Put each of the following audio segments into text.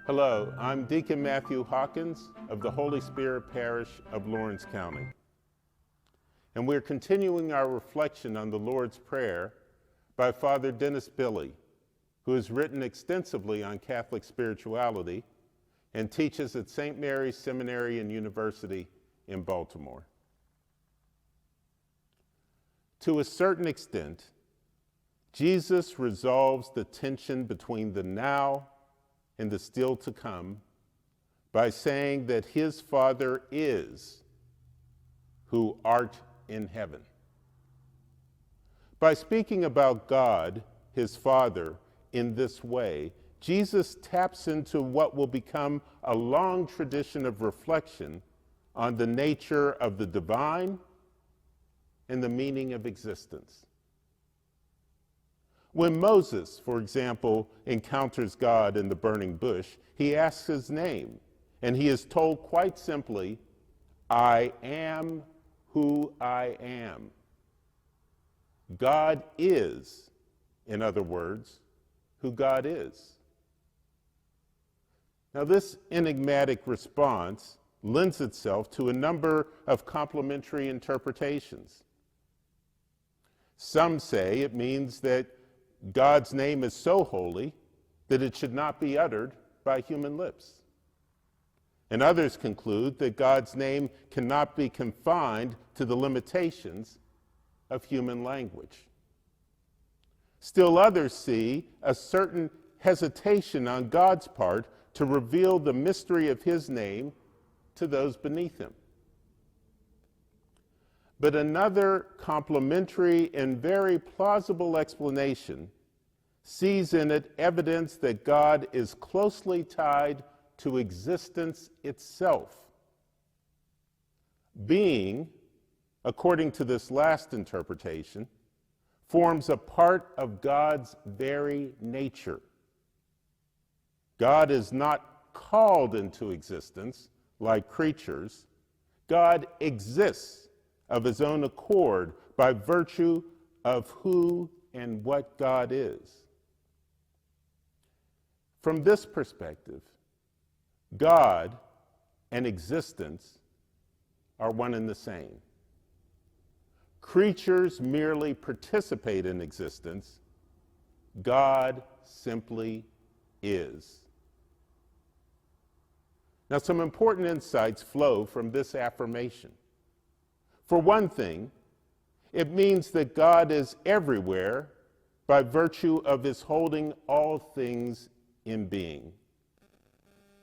Hello, I'm Deacon Matthew Hawkins of the Holy Spirit Parish of Lawrence County. And we're continuing our reflection on the Lord's Prayer by Father Dennis Billy, who has written extensively on Catholic spirituality and teaches at St. Mary's Seminary and University in Baltimore. To a certain extent, Jesus resolves the tension between the now and the still to come by saying that his Father is who art in heaven. By speaking about God, his Father, in this way, Jesus taps into what will become a long tradition of reflection on the nature of the divine and the meaning of existence. When Moses, for example, encounters God in the burning bush, he asks his name, and he is told quite simply, "I am who I am." God is, in other words, who God is. Now, this enigmatic response lends itself to a number of complementary interpretations. Some say it means that God's name is so holy that it should not be uttered by human lips. And others conclude that God's name cannot be confined to the limitations of human language. Still others see a certain hesitation on God's part to reveal the mystery of his name to those beneath him. But another complementary and very plausible explanation sees in it evidence that God is closely tied to existence itself. Being, according to this last interpretation, forms a part of God's very nature. God is not called into existence like creatures. God exists of his own accord by virtue of who and what God is. From this perspective, God and existence are one and the same. Creatures merely participate in existence. God simply is. Now, some important insights flow from this affirmation. For one thing, it means that God is everywhere by virtue of his holding all things in being.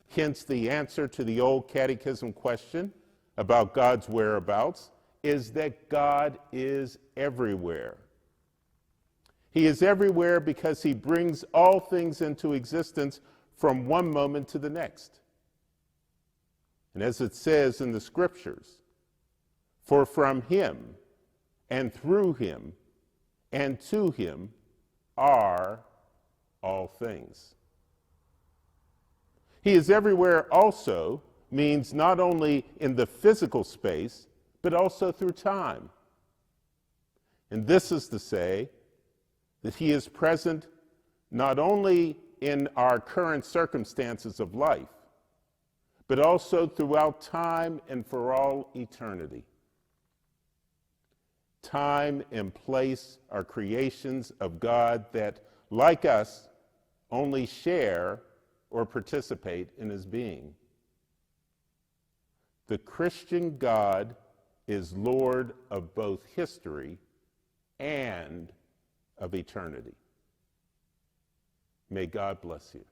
Hence, the answer to the old catechism question about God's whereabouts is that God is everywhere. He is everywhere because he brings all things into existence from one moment to the next. And as it says in the scriptures, for from him and through him and to him are all things. He is everywhere also means not only in the physical space, but also through time. And this is to say that he is present not only in our current circumstances of life, but also throughout time and for all eternity. Time and place are creations of God that, like us, only share or participate in his being. The Christian God is Lord of both history and of eternity. May God bless you.